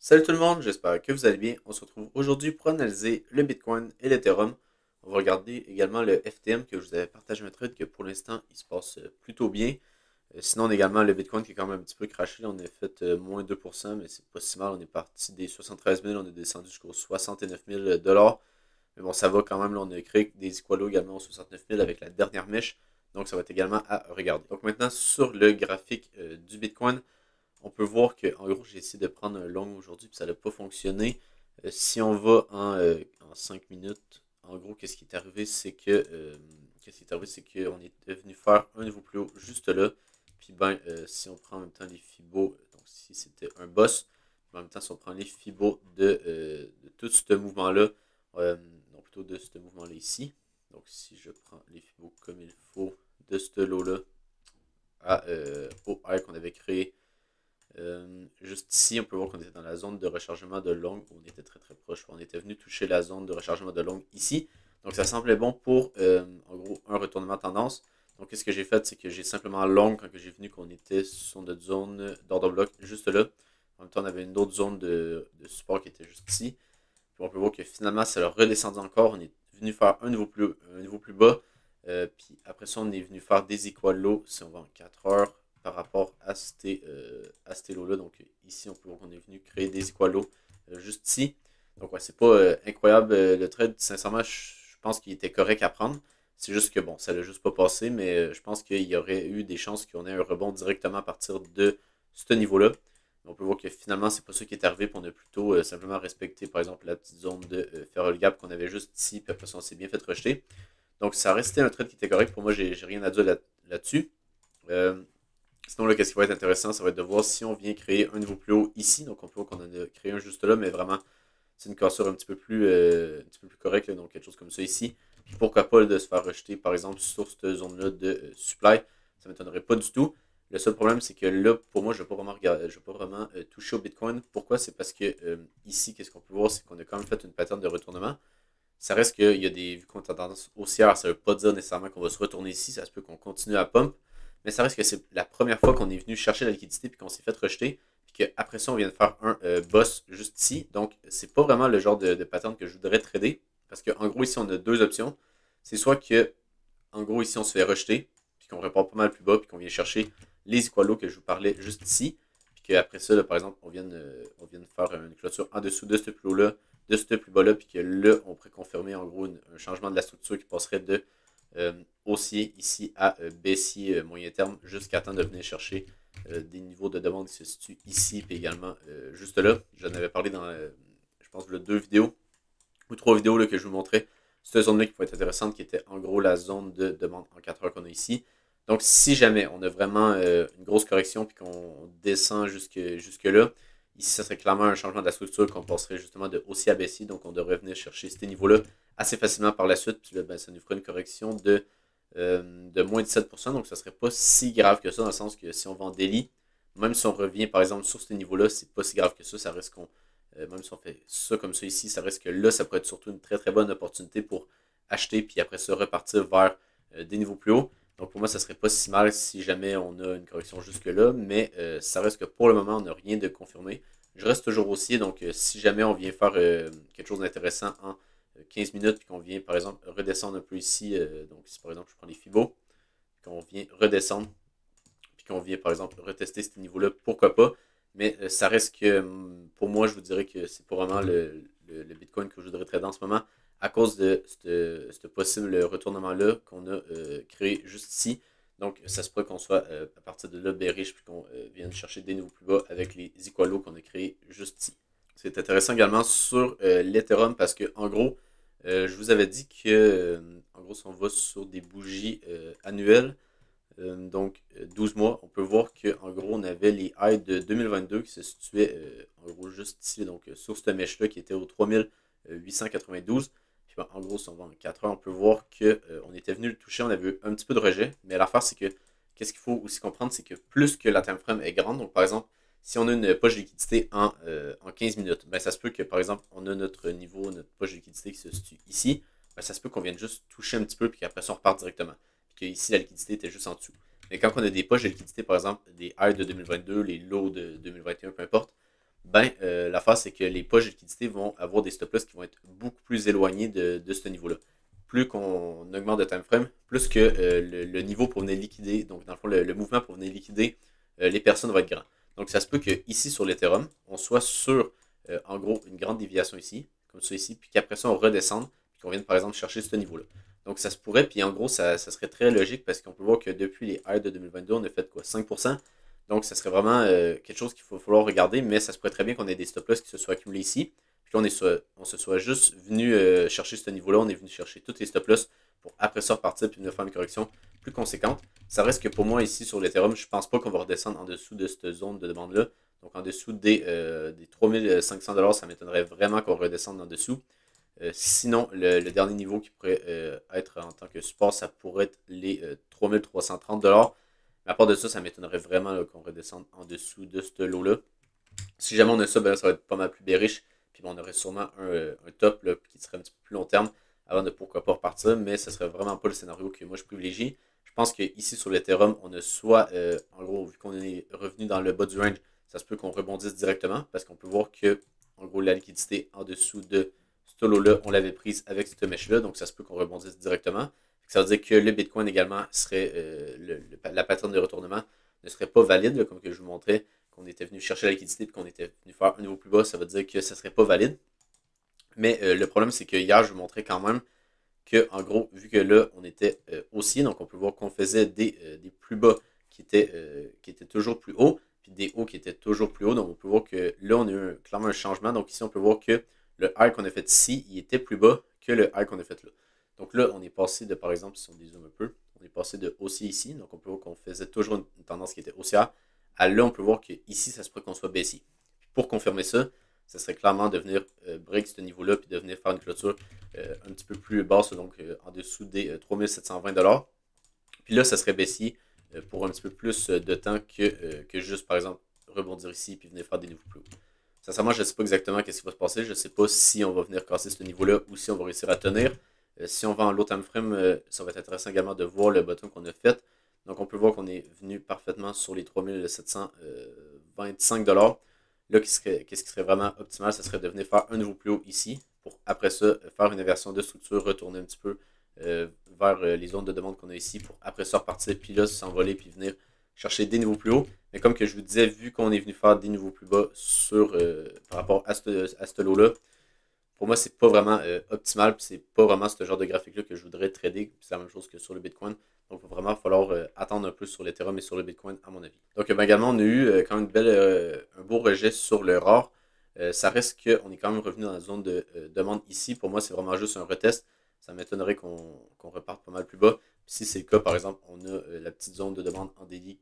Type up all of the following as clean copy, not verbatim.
Salut tout le monde, j'espère que vous allez bien. On se retrouve aujourd'hui pour analyser le Bitcoin et l'Ethereum. On va regarder également le FTM que je vous avais partagé un trade que pour l'instant il se passe plutôt bien. Sinon, également le Bitcoin qui est quand même un petit peu crashé. On a fait moins 2%, mais c'est pas si mal. On est parti des 73 000, on est descendu jusqu'aux 69 000 dollars. Mais bon, ça va quand même. Là, on a créé des Equalos également aux 69 000 avec la dernière mèche. Donc, ça va être également à regarder. Donc, maintenant, sur le graphique du Bitcoin, on peut voir que, en gros, j'ai essayé de prendre un long aujourd'hui, puis ça n'a pas fonctionné. Si on va en 5 minutes, en gros, qu'est-ce qui est arrivé, c'est qu'on est venu faire un niveau plus haut juste là. Puis ben, si on prend en même temps les Fibos, donc si c'était un boss, en même temps, si on prend les Fibos de tout ce mouvement-là, donc plutôt de ce mouvement-là ici. Donc si je prends les Fibos comme il faut de ce lot-là au high qu'on avait créé juste ici, on peut voir qu'on était dans la zone de rechargement de longue. On était très très proche. On était venu toucher la zone de rechargement de longue ici. Donc ça semblait bon pour, en gros, un retournement de tendance. Donc qu'est-ce que j'ai fait, c'est que j'ai simplement long quand j'ai venu qu'on était sur notre zone d'order bloc juste là. En même temps, on avait une autre zone de support qui était juste ici. Puis on peut voir que finalement, ça a redescendu encore. On est venu faire un niveau plus bas. Puis après ça, on est venu faire des equal lows si on va en 4 heures par rapport à ces lots-là. Donc ici, on peut voir qu'on est venu créer des equal lows juste ici. Donc ouais, c'est pas incroyable le trade. Sincèrement, je pense qu'il était correct à prendre. C'est juste que bon, ça l'a juste pas passé, mais je pense qu'il y aurait eu des chances qu'on ait un rebond directement à partir de ce niveau-là. On peut voir que finalement, c'est pas ça qui est arrivé, puis on a plutôt simplement respecté, par exemple, la petite zone de Ferrol Gap qu'on avait juste ici, puis après ça, on s'est bien fait rejeter. Donc, ça restait un trade qui était correct. Pour moi, j'ai rien à dire là-dessus. Euh, Sinon, là, qu'est-ce qui va être intéressant, ça va être de voir si on vient créer un niveau plus haut ici. Donc, on peut voir qu'on en a créé un juste là, mais vraiment, c'est une cassure un petit peu plus correcte, là, donc quelque chose comme ça ici. Puis pourquoi pas de se faire rejeter, par exemple, sur cette zone-là de supply. Ça ne m'étonnerait pas du tout. Le seul problème, c'est que là, pour moi, je ne vais pas vraiment, je vais pas vraiment toucher au Bitcoin. Pourquoi? C'est parce que ici, qu'est-ce qu'on peut voir, c'est qu'on a quand même fait une pattern de retournement. Ça reste qu'il y a des vues qu'on a tendance haussière, ça ne veut pas dire nécessairement qu'on va se retourner ici, ça se peut qu'on continue à pump, mais ça reste que c'est la première fois qu'on est venu chercher la liquidité puis qu'on s'est fait rejeter, puis qu'après ça, on vient de faire un boss juste ici. Donc, c'est pas vraiment le genre de pattern que je voudrais trader, parce qu'en gros, ici, on a deux options. C'est soit que, en gros, ici, on se fait rejeter, puis qu'on repart pas mal plus bas, puis qu'on vient chercher les equalos que je vous parlais juste ici, puis qu'après ça, là, par exemple, on vient de faire une clôture en dessous de ce plus haut-là, de ce plus bas-là, puis que là, on pourrait confirmer en gros un changement de la structure qui passerait de haussier ici à baissier moyen terme jusqu'à temps de venir chercher des niveaux de demande qui se situent ici, puis également juste là. J'en avais parlé dans, je pense, le deux vidéos ou trois vidéos là, que je vous montrais. Cette zone-là qui pourrait être intéressante, qui était en gros la zone de demande en 4 heures qu'on a ici. Donc, si jamais on a vraiment une grosse correction puis qu'on descend jusque là, ici, ça serait clairement un changement de la structure qu'on passerait justement de haussier à baissier. Donc, on devrait venir chercher ces niveaux-là assez facilement par la suite. Puis là, ben, ça nous ferait une correction de moins de 7%. Donc, ça serait pas si grave que ça, dans le sens que si on va en daily, même si on revient par exemple sur ce niveau-là, c'est pas si grave que ça. Ça reste qu'on même si on fait ça comme ça ici, ça reste que là, ça pourrait être surtout une très très bonne opportunité pour acheter, puis après ça, repartir vers des niveaux plus hauts. Donc pour moi, ça serait pas si mal si jamais on a une correction jusque-là, mais ça reste que pour le moment, on n'a rien de confirmé. Je reste toujours haussier, donc si jamais on vient faire quelque chose d'intéressant en 15 minutes, puis qu'on vient par exemple redescendre un peu ici, donc si par exemple je prends les Fibos, puis qu'on vient redescendre, puis qu'on vient par exemple retester ce niveau-là, pourquoi pas. Mais ça reste que pour moi, je vous dirais que c'est pas vraiment le Bitcoin que je voudrais trader en ce moment à cause de ce possible retournement-là qu'on a créé juste ici. Donc, ça se peut qu'on soit à partir de là bearish puis qu'on vienne chercher des niveaux plus bas avec les equalos qu'on a créés juste ici. C'est intéressant également sur l'Ethereum parce que en gros, je vous avais dit que en gros, si on va sur des bougies annuelles, donc 12 mois, on peut voir qu'en gros, on avait les highs de 2022 qui se situaient en gros juste ici, donc sur cette mèche-là qui était au 3892. Puis ben, en gros, si on va en 4 heures, on peut voir qu'on était venu le toucher, on avait eu un petit peu de rejet. Mais l'affaire, c'est que qu'est-ce qu'il faut aussi comprendre, c'est que plus que la time frame est grande, donc par exemple, si on a une poche de liquidité en 15 minutes, ben, ça se peut que par exemple, on a notre niveau, notre poche de liquidité qui se situe ici, ben, ça se peut qu'on vienne juste toucher un petit peu, puis qu'après ça, on repart directement que ici la liquidité était juste en dessous. Mais quand on a des poches de liquidité, par exemple, des highs de 2022, les lows de 2021, peu importe, ben l'affaire c'est que les poches de liquidité vont avoir des stop loss qui vont être beaucoup plus éloignés de ce niveau-là. Plus qu'on augmente de time frame, plus que le niveau pour venir liquider, donc dans le fond le mouvement pour venir liquider les personnes va être grand. Donc ça se peut que ici sur l'Ethereum, on soit sur en gros une grande déviation ici, comme ça ici, puis qu'après ça on redescende, puis qu'on vienne par exemple chercher ce niveau-là. Donc ça se pourrait, puis en gros ça serait très logique parce qu'on peut voir que depuis les highs de 2022, on a fait quoi 5%. Donc, ça serait vraiment quelque chose qu'il faut falloir regarder, mais ça se pourrait très bien qu'on ait des stop loss qui se soient accumulés ici. Puis on se soit juste venu chercher ce niveau-là, on est venu chercher tous les stop loss pour après ça repartir puis venir faire une correction plus conséquente. Ça reste que pour moi ici sur l'Ethereum, je pense pas qu'on va redescendre en dessous de cette zone de demande-là. Donc en dessous des 3500$, ça m'étonnerait vraiment qu'on redescende en dessous. Sinon, le dernier niveau qui pourrait être en tant que support, ça pourrait être les 3330$. Mais à part de ça, ça m'étonnerait vraiment qu'on redescende en dessous de ce lot-là. Si jamais on a ça, ben là, ça va être pas mal plus bearish. Puis bon, on aurait sûrement un top là, qui serait un petit peu plus long terme avant de pourquoi pas repartir. Mais ce serait vraiment pas le scénario que moi je privilégie. Je pense qu'ici sur l'Ethereum, on a soit, en gros, vu qu'on est revenu dans le bas du range, ça se peut qu'on rebondisse directement parce qu'on peut voir que, en gros, la liquidité en dessous de ce lot-là, on l'avait prise avec cette mèche-là. Donc ça se peut qu'on rebondisse directement. Ça veut dire que le Bitcoin également serait, la patronne de retournement ne serait pas valide, là, comme que je vous montrais, qu'on était venu chercher la liquidité et qu'on était venu faire un niveau plus bas, ça veut dire que ça ne serait pas valide. Mais le problème, c'est que hier, je vous montrais quand même que, en gros, vu que là, on était haussier, donc on peut voir qu'on faisait des plus bas qui étaient toujours plus hauts, puis des hauts qui étaient toujours plus hauts. Donc on peut voir que là, on a eu clairement un changement. Donc ici, on peut voir que le high qu'on a fait ici, il était plus bas que le high qu'on a fait là. Donc là, on est passé de, par exemple, si on dézoome un peu, on est passé de haussier ici. Donc on peut voir qu'on faisait toujours une tendance qui était haussière. À là, on peut voir qu'ici, ça se pourrait qu'on soit baissier. Puis pour confirmer ça, ça serait clairement de venir break ce niveau-là, puis de venir faire une clôture un petit peu plus basse, donc en dessous des 3720$. Puis là, ça serait baissier pour un petit peu plus de temps que juste, par exemple, rebondir ici, puis venir faire des niveaux plus hauts. Sincèrement, je ne sais pas exactement qu'est-ce qui va se passer. Je ne sais pas si on va venir casser ce niveau-là ou si on va réussir à tenir. Si on va en low time frame, ça va être intéressant également de voir le bottom qu'on a fait. Donc, on peut voir qu'on est venu parfaitement sur les 3725$. Là, qu'est-ce qui serait vraiment optimal, ça serait de venir faire un nouveau plus haut ici pour après ça faire une inversion de structure, retourner un petit peu vers les zones de demande qu'on a ici pour après ça repartir, puis là s'envoler, puis venir chercher des niveaux plus hauts. Mais comme que je vous disais, vu qu'on est venu faire des niveaux plus bas par rapport à ce lot-là, pour moi, c'est pas vraiment optimal, puis c'est pas vraiment ce genre de graphique-là que je voudrais trader. C'est la même chose que sur le Bitcoin. Donc, il va vraiment falloir attendre un peu sur l'Ethereum et sur le Bitcoin, à mon avis. Donc, ben, également, on a eu quand même un beau rejet sur le rare. Ça reste qu'on est quand même revenu dans la zone de demande ici. Pour moi, c'est vraiment juste un retest. Ça m'étonnerait qu'on reparte pas mal plus bas. Puis si c'est le cas, par exemple, on a la petite zone de demande en daily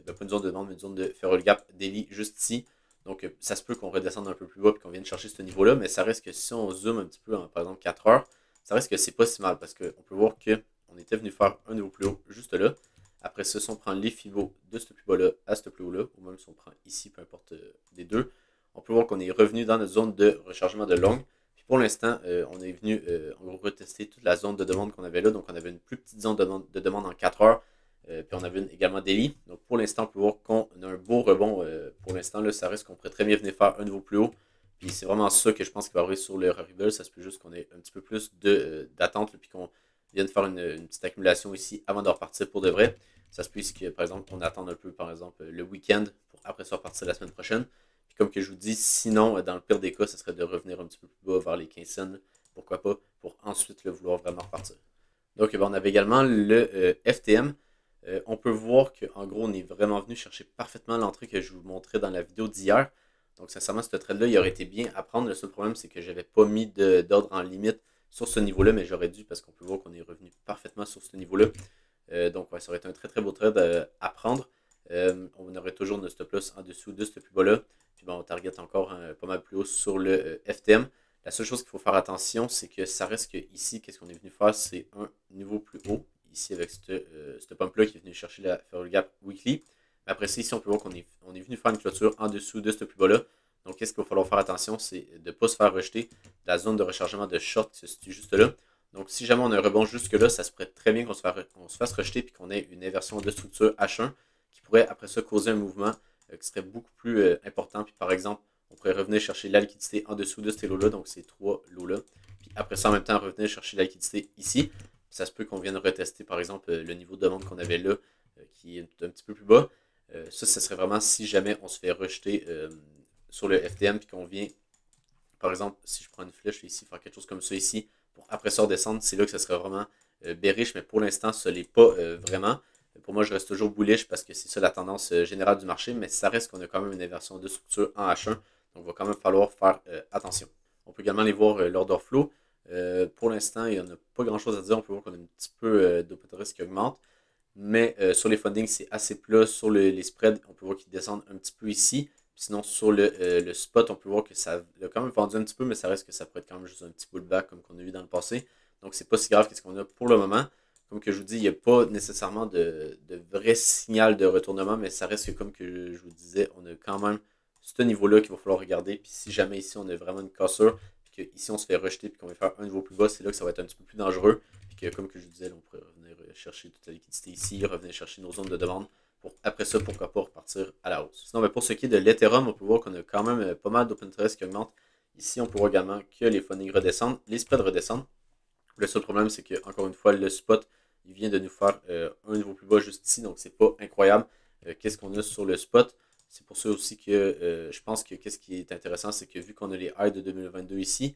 ben, pas une zone de demande, mais une zone de Ferrol Gap daily juste ici. Donc, ça se peut qu'on redescende un peu plus bas et qu'on vienne chercher ce niveau-là, mais ça reste que si on zoome un petit peu, par exemple 4 heures, ça reste que c'est pas si mal parce qu'on peut voir qu'on était venu faire un niveau plus haut juste là. Après ça, si on prend les Fibos de ce plus bas-là à ce plus haut-là, ou même si on prend ici, peu importe des deux, on peut voir qu'on est revenu dans notre zone de rechargement de longue. Puis pour l'instant, on est venu en gros retester toute la zone de demande qu'on avait là. Donc, on avait une plus petite zone de demande en 4 heures. Puis on avait également daily. Donc pour l'instant, on peut voir qu'on a un beau rebond. Pour l'instant, là, ça risque qu'on pourrait très bien venir faire un niveau plus haut. Puis c'est vraiment ça que je pense qu'il va arriver sur le Rarible. Ça se peut juste qu'on ait un petit peu plus d'attente, puis qu'on vienne faire une petite accumulation ici avant de repartir pour de vrai. Ça se peut ici que, par exemple, on attende un peu, par exemple, le week-end pour après ça repartir la semaine prochaine. Puis comme que je vous dis, sinon, dans le pire des cas, ça serait de revenir un petit peu plus bas vers les 15 cents, pourquoi pas, pour ensuite vouloir vraiment repartir. Donc, on avait également le FTM. On peut voir qu'en gros, on est vraiment venu chercher parfaitement l'entrée que je vous montrais dans la vidéo d'hier. Donc, sincèrement, ce trade-là, il aurait été bien à prendre. Le seul problème, c'est que je n'avais pas mis d'ordre en limite sur ce niveau-là, mais j'aurais dû parce qu'on peut voir qu'on est revenu parfaitement sur ce niveau-là. Donc, ouais, ça aurait été un très très beau trade à prendre. On aurait toujours notre stop loss en dessous de ce plus bas-là. Puis bon, on target encore pas mal plus haut sur le FTM. La seule chose qu'il faut faire attention, c'est que ça reste que ici, qu'est-ce qu'on est venu faire, c'est un niveau plus haut ici avec ce pump-là qui est venu chercher la Ferrol Gap Weekly. Mais après ça, ici, on peut voir qu'on est venu faire une clôture en dessous de ce plus bas-là. Donc, qu'est-ce qu'il va falloir faire attention, c'est de ne pas se faire rejeter la zone de rechargement de short qui se situe juste là. Donc, si jamais on a un rebond jusque-là, ça se pourrait très bien qu'on se fasse rejeter et qu'on ait une inversion de structure H1 qui pourrait après ça causer un mouvement qui serait beaucoup plus important. Puis par exemple, on pourrait revenir chercher la liquidité en dessous de ces lots-là, donc ces 3 lots-là. Puis après ça, en même temps, revenir chercher la liquidité ici. Ça se peut qu'on vienne retester, par exemple, le niveau de demande qu'on avait là, qui est un petit peu plus bas. Ça serait vraiment si jamais on se fait rejeter sur le FTM, puis qu'on vient, par exemple, si je prends une flèche ici, faire quelque chose comme ça ici, pour après ça redescendre, c'est là que ça serait vraiment bearish, mais pour l'instant, ce n'est pas vraiment. Pour moi, je reste toujours bullish parce que c'est ça la tendance générale du marché, mais ça reste qu'on a quand même une inversion de structure en H1, donc il va quand même falloir faire attention. On peut également aller voir l'order flow. Pour l'instant, il n'y en a pas grand chose à dire. On peut voir qu'on a un petit peu d'open risk qui augmente. Mais sur les fundings, c'est assez plat. Sur les spreads, on peut voir qu'ils descendent un petit peu ici. Sinon, sur le spot, on peut voir que ça a quand même vendu un petit peu, mais ça reste que ça pourrait être quand même juste un petit pullback comme qu'on a eu dans le passé. Donc, c'est pas si grave qu'est-ce qu'on a pour le moment. Comme que je vous dis, il n'y a pas nécessairement de vrai signal de retournement, mais ça reste que, comme que je vous disais, on a quand même ce niveau-là qu'il va falloir regarder. Puis si jamais ici, on a vraiment une cassure, puis qu'ici, on se fait rejeter, puis qu'on va faire un niveau plus bas, c'est là que ça va être un petit peu plus dangereux. Puis que, comme que je vous disais, on pourrait revenir chercher toute la liquidité ici, revenir chercher nos zones de demande pour après ça, pourquoi pas repartir à la hausse. Sinon, pour ce qui est de l'Ethereum, on peut voir qu'on a quand même pas mal d'open interest qui augmentent. Ici, on peut voir également que les fundings redescendent, les spreads redescendent. Le seul problème, c'est que, encore une fois, le spot, il vient de nous faire un niveau plus bas juste ici, donc c'est pas incroyable. Qu'est-ce qu'on a sur le spot? C'est pour ça aussi que je pense que qu'est-ce qui est intéressant, c'est que vu qu'on a les highs de 2022 ici,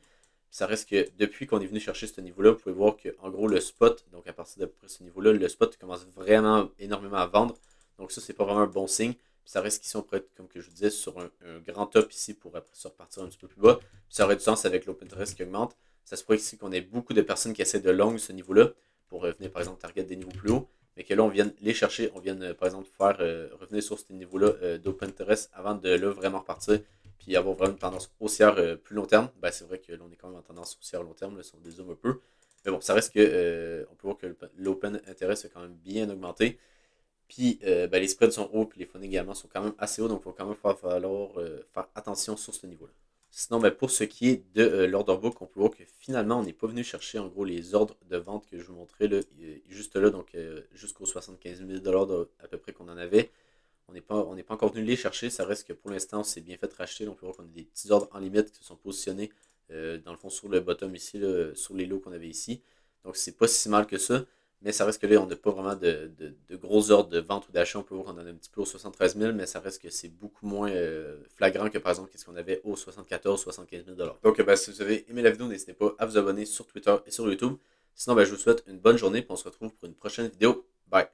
ça reste que depuis qu'on est venu chercher ce niveau-là, vous pouvez voir qu'en gros, le spot, donc à partir d'à peu près ce niveau-là, le spot commence vraiment énormément à vendre. Donc ça, c'est pas vraiment un bon signe. Puis ça reste qu'ici, on pourrait être, comme que je vous disais, sur un grand top ici pour après ça repartir un petit peu plus bas. Puis ça aurait du sens avec l'open interest qui augmente. Ça se pourrait ici qu'on ait beaucoup de personnes qui essaient de long ce niveau-là pour venir, par exemple, target des niveaux plus hauts. Mais que là, on vienne les chercher, on vienne, par exemple, faire revenir sur ce niveau-là d'open interest avant de là vraiment repartir puis avoir vraiment une tendance haussière plus long terme. Ben, c'est vrai que là, on est quand même en tendance haussière long terme, là, si on dézoome un peu. Mais bon, ça reste que on peut voir que l'open interest a quand même bien augmenté. Puis ben, les spreads sont hauts, puis les fundings également sont quand même assez hauts, donc il va quand même falloir faire attention sur ce niveau-là. Sinon, ben, pour ce qui est de l'order book, on peut voir que finalement, on n'est pas venu chercher en gros les ordres de vente que je vous montrais là, juste là, donc jusqu'aux 75 000 à peu près qu'on en avait. On n'est pas encore venu les chercher, ça reste que pour l'instant, on s'est bien fait racheter. Donc, on peut voir qu'on a des petits ordres en limite qui se sont positionnés dans le fond sur le bottom ici, là, sur les lots qu'on avait ici. Donc, c'est pas si mal que ça. Mais ça reste que là, on n'a pas vraiment de gros ordres de vente ou d'achat. On peut voir qu'on en a un petit peu au 73 000, mais ça reste que c'est beaucoup moins flagrant que par exemple qu'est-ce qu'on avait au 74 75 000 Donc, ben, si vous avez aimé la vidéo, n'hésitez pas à vous abonner sur Twitter et sur YouTube. Sinon, ben, je vous souhaite une bonne journée et on se retrouve pour une prochaine vidéo. Bye!